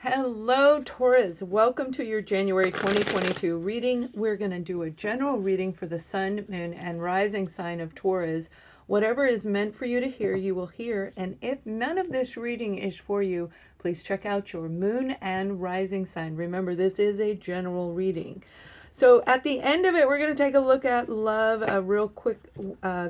Hello, Taurus. Welcome to your January 2022 reading. We're going to do a general reading for the sun, moon, and rising sign of Taurus. Whatever is meant for you to hear, you will hear. And if none of this reading is for you, please check out your moon and rising sign. Remember, this is a general reading. So at the end of it, we're going to take a look at love, a real quick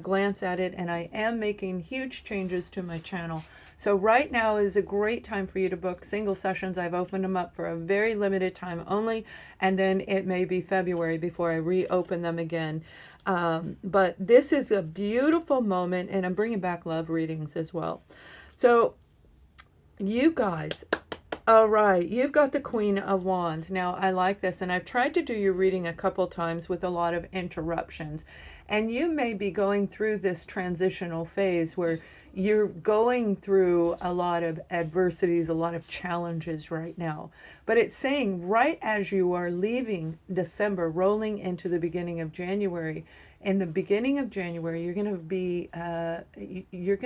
glance at it. And I am making huge changes to my channel. So right now is a great time for you to book single sessions. I've opened them up for a very limited time only, and then it may be February before I reopen them again. But this is a beautiful moment, and I'm bringing back love readings as well. So you guys, all right, you've got the Queen of Wands. Now, I like this, and I've tried to do your reading a couple times with a lot of interruptions. And you may be going through this transitional phase where you're going through a lot of adversities, a lot of challenges right now. But it's saying right as you are leaving December, rolling into the beginning of January, in the beginning of January, you're going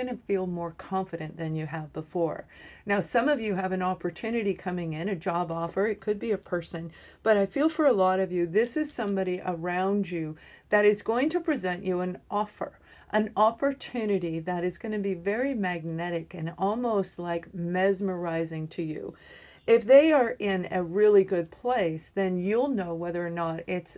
to feel more confident than you have before. Now, some of you have an opportunity coming in, a job offer. It could be a person, but I feel for a lot of you, this is somebody around you that is going to present you an offer, an opportunity that is going to be very magnetic and almost like mesmerizing to you. If they are in a really good place, then you'll know whether or not it's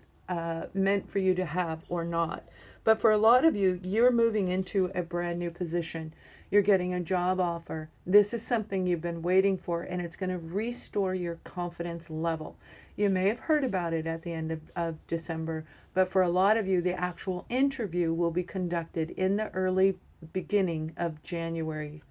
meant for you to have or not. But for a lot of you, you're moving into a brand new position. You're getting a job offer. This is something you've been waiting for, and it's going to restore your confidence level. You may have heard about it at the end of December, but for a lot of you, the actual interview will be conducted in the early beginning of January.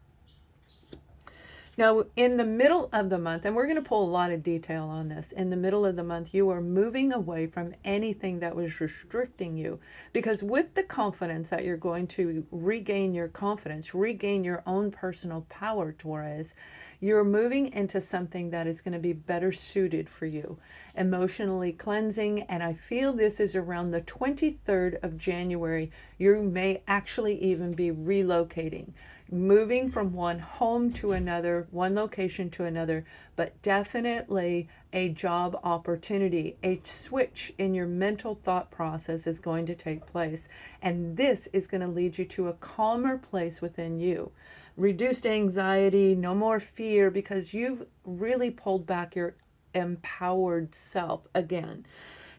Now, in the middle of the month, and we're going to pull a lot of detail on this, in the middle of the month, you are moving away from anything that was restricting you. Because with the confidence that you're going to regain your confidence, regain your own personal power, Taurus, you're moving into something that is going to be better suited for you. Emotionally cleansing, and I feel this is around the 23rd of January. You may actually even be relocating, moving from one home to another, one location to another, but definitely a job opportunity, a switch in your mental thought process is going to take place. And this is going to lead you to a calmer place within you. Reduced anxiety, no more fear, because you've really pulled back your empowered self again.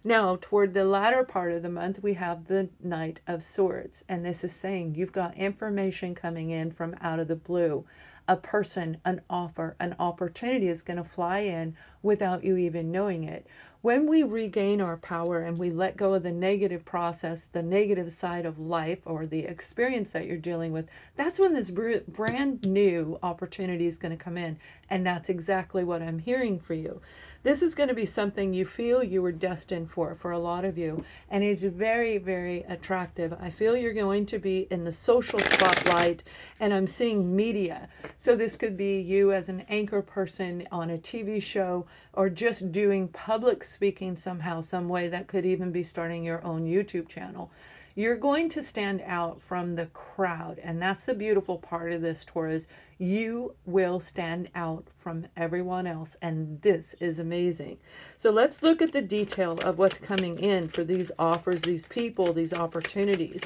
Now, toward the latter part of the month, we have the Knight of Swords. And this is saying you've got information coming in from out of the blue. A person, an offer, an opportunity is going to fly in without you even knowing it. When we regain our power and we let go of the negative process, the negative side of life or the experience that you're dealing with, that's when this brand new opportunity is going to come in. And that's exactly what I'm hearing for you. This is going to be something you feel you were destined for a lot of you. And it's very, very attractive. I feel you're going to be in the social spotlight, and I'm seeing media. So this could be you as an anchor person on a TV show, or just doing public speaking somehow, some way. That could even be starting your own YouTube channel. You're going to stand out from the crowd, and that's the beautiful part of this, Taurus. You will stand out from everyone else, and this is amazing. So let's look at the detail of what's coming in for these offers, these people, these opportunities.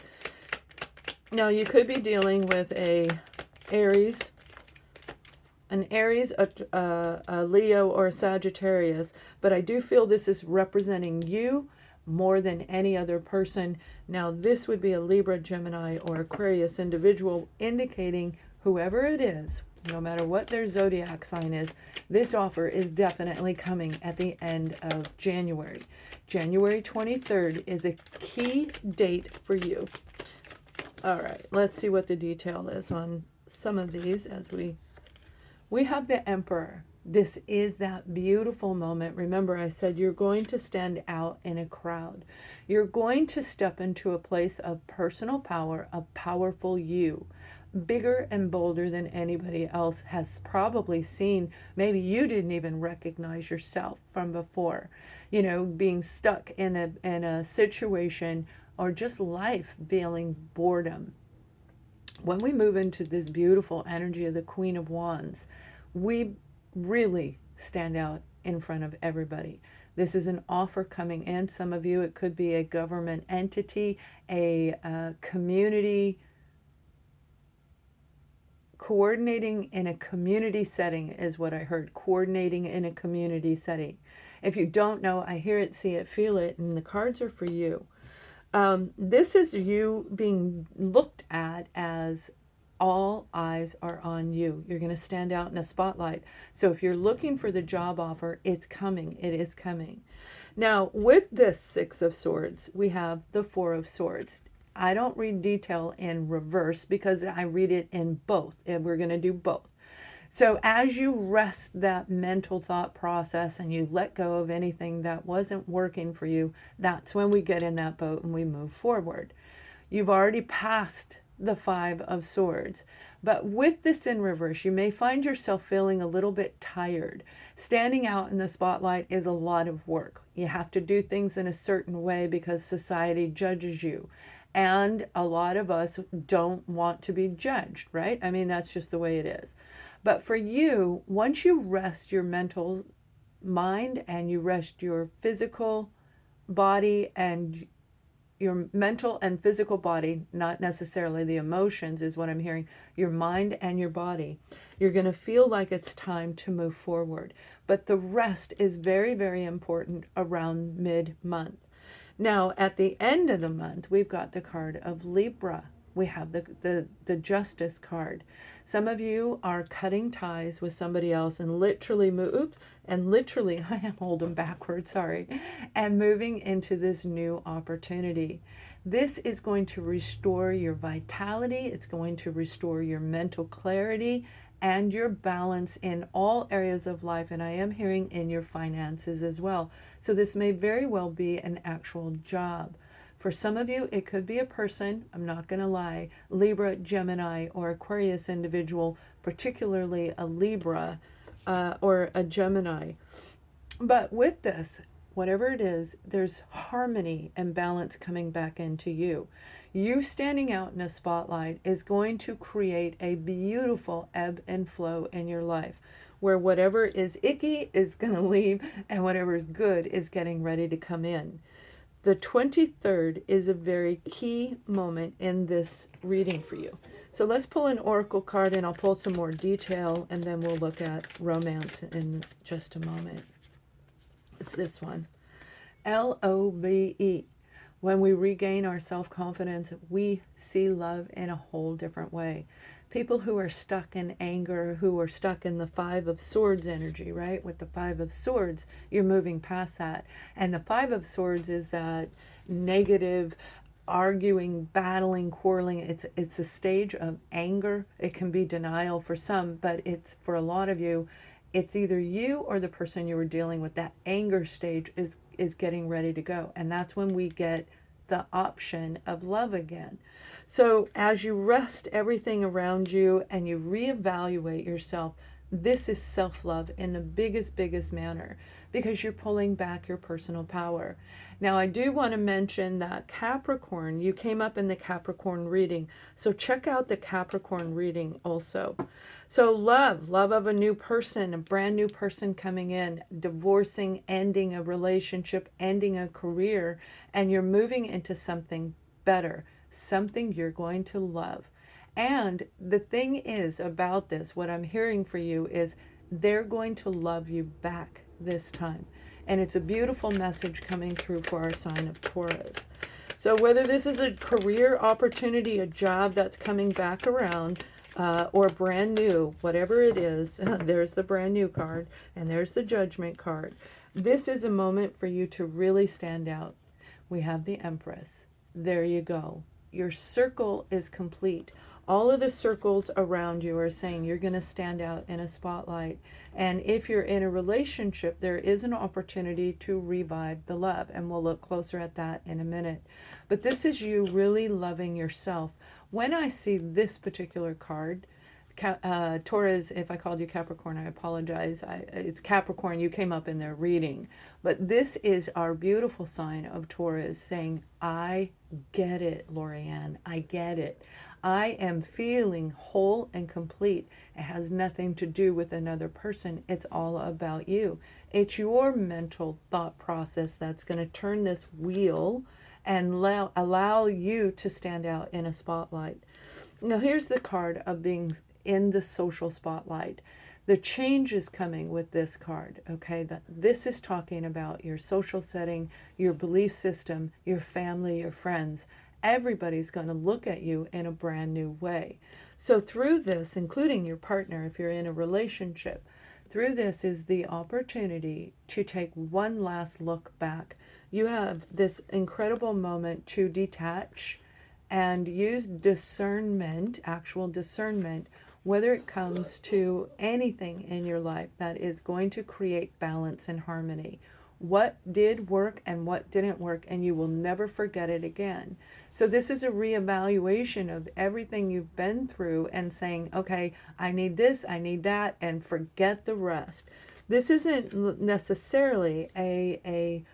Now, you could be dealing with an Aries, a Leo, or a Sagittarius, but I do feel this is representing you more than any other person. Now, this would be a Libra, Gemini, or Aquarius individual, indicating whoever it is, no matter what their zodiac sign is, this offer is definitely coming at the end of January. January 23rd is a key date for you. All right, let's see what the detail is on some of these as we have the Emperor. This is that beautiful moment. Remember, I said you're going to stand out in a crowd. You're going to step into a place of personal power, a powerful you, bigger and bolder than anybody else has probably seen. Maybe you didn't even recognize yourself from before, you know, being stuck in a situation, or just life feeling boredom. When we move into this beautiful energy of the Queen of Wands, we really stand out in front of everybody. This is an offer coming in. Some of you, it could be a government entity, a community, coordinating in a community setting is what I heard. Coordinating in a community setting. If you don't know, I hear it, see it, feel it, and the cards are for you. This is you being looked at as all eyes are on you. You're going to stand out in a spotlight. So if you're looking for the job offer, it's coming. It is coming. Now, with this Six of Swords, we have the Four of Swords. I don't read detail in reverse because I read it in both, and we're going to do both. So as you rest that mental thought process and you let go of anything that wasn't working for you, that's when we get in that boat and we move forward. You've already passed the Five of Swords. But with this in reverse, you may find yourself feeling a little bit tired. Standing out in the spotlight is a lot of work. You have to do things in a certain way because society judges you. And a lot of us don't want to be judged, right? I mean, that's just the way it is. But for you, once you rest your mental mind and you rest your physical body and your mental and physical body, not necessarily the emotions is what I'm hearing, your mind and your body, you're going to feel like it's time to move forward. But the rest is very, very important around mid-month. Now, at the end of the month, we've got the card of Libra. We have the Justice card. Some of you are cutting ties with somebody else and literally I am holding backwards, sorry, and moving into this new opportunity. This is going to restore your vitality. It's going to restore your mental clarity and your balance in all areas of life. And I am hearing in your finances as well. So this may very well be an actual job. For some of you, it could be a person, I'm not going to lie, Libra, Gemini, or Aquarius individual, particularly a Libra or a Gemini. But with this, whatever it is, there's harmony and balance coming back into you. You standing out in a spotlight is going to create a beautiful ebb and flow in your life, where whatever is icky is going to leave and whatever is good is getting ready to come in. The 23rd is a very key moment in this reading for you. So let's pull an oracle card and I'll pull some more detail and then we'll look at romance in just a moment. It's this one. Love. When we regain our self-confidence, we see love in a whole different way. People who are stuck in anger, who are stuck in the Five of Swords energy, right? With the Five of Swords, you're moving past that. And the Five of Swords is that negative, arguing, battling, quarreling. It's a stage of anger. It can be denial for some, but it's for a lot of you, it's either you or the person you were dealing with. That anger stage is getting ready to go. And that's when we get the option of love again. So as you rest everything around you and you reevaluate yourself, this is self-love in the biggest manner because you're pulling back your personal power. Now, I do want to mention that Capricorn, you came up in the Capricorn reading. So check out the Capricorn reading also. So love of a new person, a brand new person coming in, divorcing, ending a relationship, ending a career, and you're moving into something better, something you're going to love. And the thing is about this, what I'm hearing for you is they're going to love you back this time. And it's a beautiful message coming through for our sign of Taurus. So whether this is a career opportunity, a job that's coming back around, or brand new, whatever it is, there's the brand new card and there's the Judgment card. This is a moment for you to really stand out. We have the Empress. There you go. Your circle is complete. All of the circles around you are saying you're going to stand out in a spotlight. And if you're in a relationship, there is an opportunity to revive the love. And we'll look closer at that in a minute. But this is you really loving yourself. When I see this particular card, Taurus, if I called you Capricorn, I apologize. It's Capricorn, you came up in their reading. But this is our beautiful sign of Taurus saying, I get it, Lorianne, I get it. I am feeling whole and complete. It has nothing to do with another person. It's all about you. It's your mental thought process that's going to turn this wheel and allow you to stand out in a spotlight. Now, here's the card of being in the social spotlight. The change is coming with this card, okay? This is talking about your social setting, your belief system, your family, your friends. Everybody's going to look at you in a brand new way. So through this, including your partner, if you're in a relationship, through this is the opportunity to take one last look back. You have this incredible moment to detach and use discernment, actual discernment, whether it comes to anything in your life that is going to create balance and harmony. What did work and what didn't work, and you will never forget it again. So this is a reevaluation of everything you've been through and saying, okay, I need this, I need that, and forget the rest. This isn't necessarily a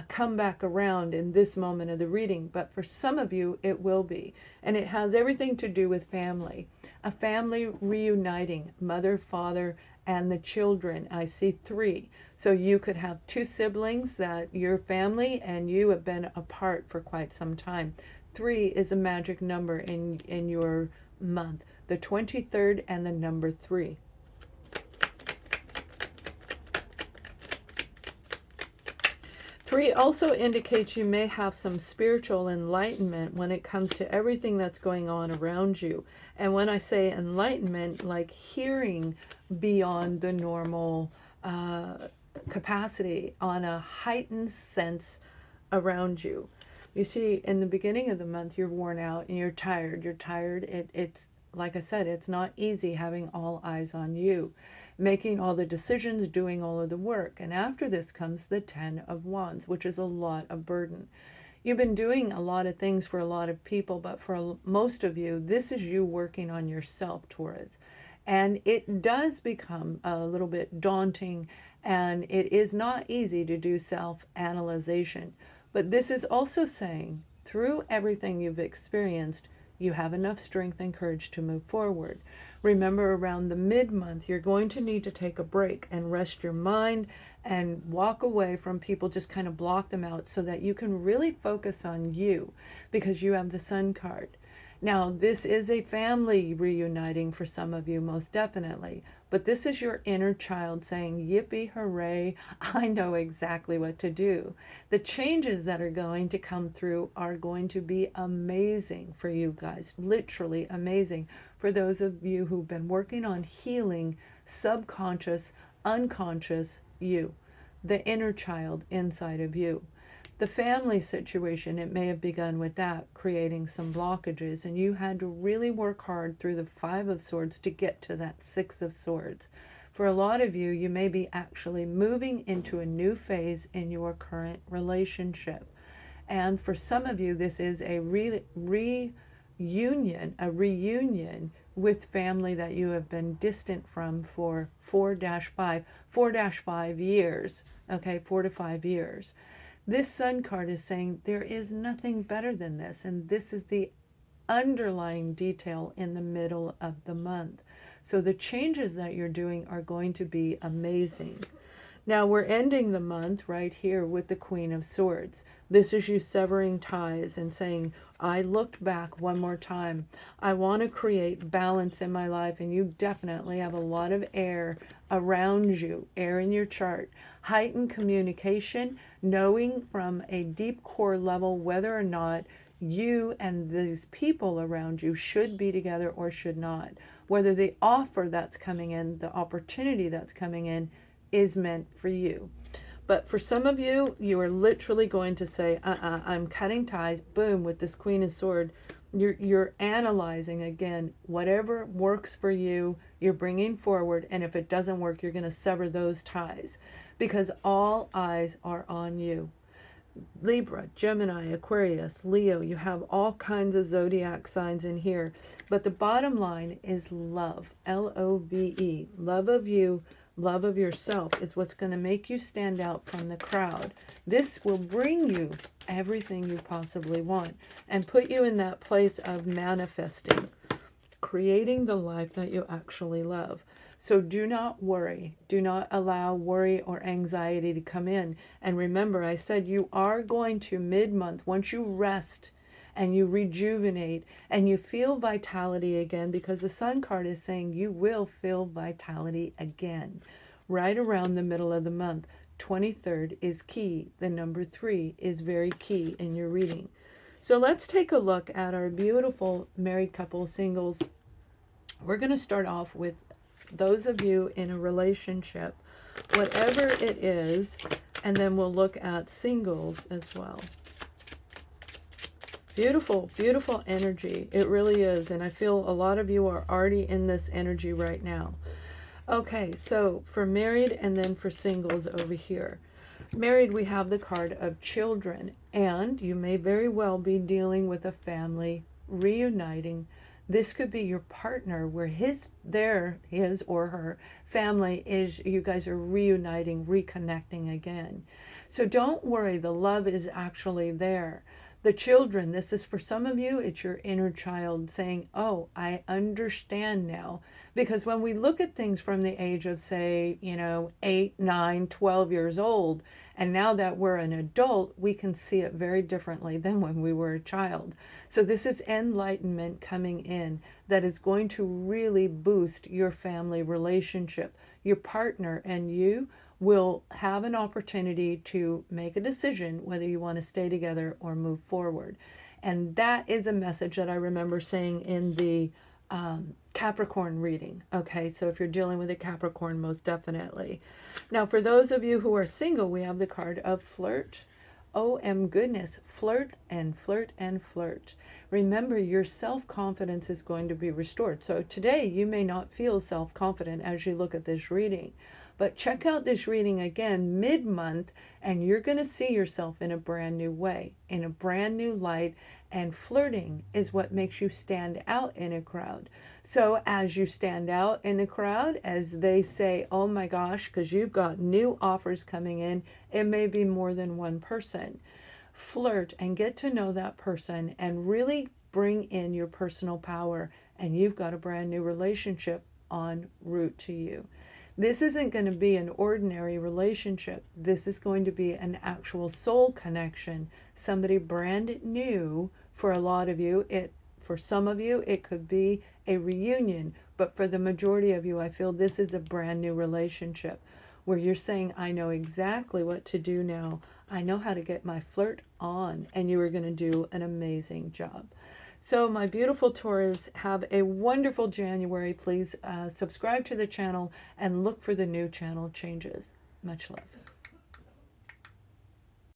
come back around in this moment of the reading, but for some of you it will be. And it has everything to do with family. A family reuniting, mother, father, and the children. I see 3. So you could have 2 siblings that your family and you have been apart for quite some time. 3 is a magic number in your month. The 23rd and the number 3. Three also indicates you may have some spiritual enlightenment when it comes to everything that's going on around you. And when I say enlightenment, like hearing beyond the normal capacity on a heightened sense around you. You see, in the beginning of the month, you're worn out and you're tired. You're tired. It's like I said, it's not easy having all eyes on you, making all the decisions, doing all of the work. And after this comes the 10 of Wands, which is a lot of burden. You've been doing a lot of things for a lot of people, but for most of you, this is you working on yourself, Taurus. And it does become a little bit daunting, and it is not easy to do self-analyzation. But this is also saying, through everything you've experienced, you have enough strength and courage to move forward. Remember, around the mid-month, you're going to need to take a break and rest your mind and walk away from people, just kind of block them out so that you can really focus on you, because you have the Sun card. Now, this is a family reuniting for some of you, most definitely. But this is your inner child saying, yippee, hooray, I know exactly what to do. The changes that are going to come through are going to be amazing for you guys, literally amazing. For those of you who've been working on healing subconscious, unconscious you, the inner child inside of you. The family situation, it may have begun with that, creating some blockages, and you had to really work hard through the 5 of Swords to get to that 6 of Swords. For a lot of you, you may be actually moving into a new phase in your current relationship. And for some of you, this is a reunion with family that you have been distant from for 4-5 years, okay, 4 to 5 years. This Sun card is saying there is nothing better than this, and this is the underlying detail in the middle of the month. So the changes that you're doing are going to be amazing. Now we're ending the month right here with the Queen of Swords. This is you severing ties and saying, I looked back one more time. I want to create balance in my life, and you definitely have a lot of air around you, air in your chart. Heightened communication, knowing from a deep core level whether or not you and these people around you should be together or should not. Whether the offer that's coming in, the opportunity that's coming in, is meant for you. But for some of you, you are literally going to say, I'm cutting ties, boom, with this Queen of Swords. You're analyzing again, whatever works for you, you're bringing forward. And if it doesn't work, you're going to sever those ties, because all eyes are on you. Libra, Gemini, Aquarius, Leo, you have all kinds of zodiac signs in here. But the bottom line is love, Love, love of you, love of yourself is what's going to make you stand out from the crowd. This will bring you everything you possibly want and put you in that place of manifesting, creating the life that you actually love. So do not worry. Do not allow worry or anxiety to come in. And remember, I said you are going to mid-month, once you rest and you rejuvenate and you feel vitality again, because the Sun card is saying you will feel vitality again right around the middle of the month. 23rd is key. The number 3 is very key in your reading. So let's take a look at our beautiful married couple, singles. We're going to start off with those of you in a relationship, whatever it is, and then we'll look at singles as well. Beautiful, beautiful energy. It really is. And I feel a lot of you are already in this energy right now. Okay, so for married and then for singles over here. Married, we have the card of children, and you may very well be dealing with a family reuniting. This could be your partner where his or her family is, you guys are reuniting, reconnecting again. So don't worry, the love is actually there. The children, this is for some of you, it's your inner child saying, oh, I understand now. Because when we look at things from the age of, say, 8, 9, 12 years old, and now that we're an adult, we can see it very differently than when we were a child. So this is enlightenment coming in that is going to really boost your family relationship. Your partner and you will have an opportunity to make a decision whether you want to stay together or move forward. And that is a message that I remember saying in the Capricorn reading. Okay, so if you're dealing with a Capricorn, most definitely. Now, for those of you who are single, we have the card of flirt. OM goodness, flirt and flirt and flirt. Remember, your self-confidence is going to be restored. So today you may not feel self-confident as you look at this reading, but check out this reading again mid-month and you're going to see yourself in a brand new way, in a brand new light. And flirting is what makes you stand out in a crowd. So as you stand out in a crowd, as they say, oh my gosh, because you've got new offers coming in, it may be more than one person. Flirt and get to know that person and really bring in your personal power, and you've got a brand new relationship en route to you. This isn't going to be an ordinary relationship. This is going to be an actual soul connection, somebody brand new. For a lot of you, for some of you, it could be a reunion, but for the majority of you, I feel this is a brand new relationship where you're saying, I know exactly what to do now. I know how to get my flirt on, and you are going to do an amazing job. So my beautiful Taurus, have a wonderful January. Please subscribe to the channel and look for the new channel changes. Much love.